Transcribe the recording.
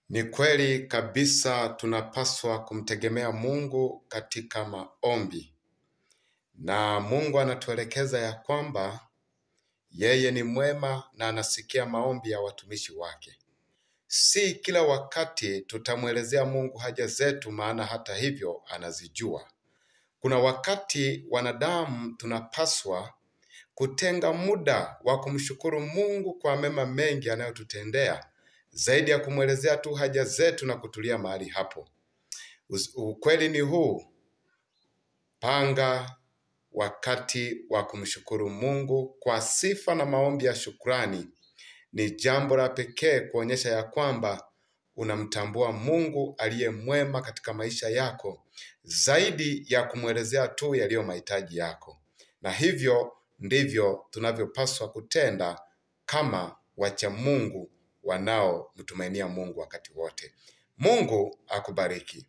Ni kweli kabisa tunapaswa kumtegemea Mungu katika maombi. Na Mungu anatuelekeza ya kwamba yeye ni mwema na anasikia maombi ya watumishi wake. Si kila wakati tutamuelezea Mungu haja zetu, maana hata hivyo anazijua. Kuna wakati wanadamu tunapaswa kutenga muda wa kumshukuru Mungu kwa mema mengi anayotutendea, zaidi ya kumwelezea tu haja zetu na kutulia mahali hapo. Ukweli ni huu: panga wakati wa kumshukuru Mungu kwa sifa na maombi ya shukrani. Ni jambo la pekee kuonyesha ya kwamba unamtambua Mungu aliye mwema katika maisha yako, zaidi ya kumwelezea tu yaliyo mahitaji yako. Na hivyo ndivyo tunavyopaswa kutenda kama wacha Mungu wanaomtumainia Mungu wakati wote. Mungu akubariki.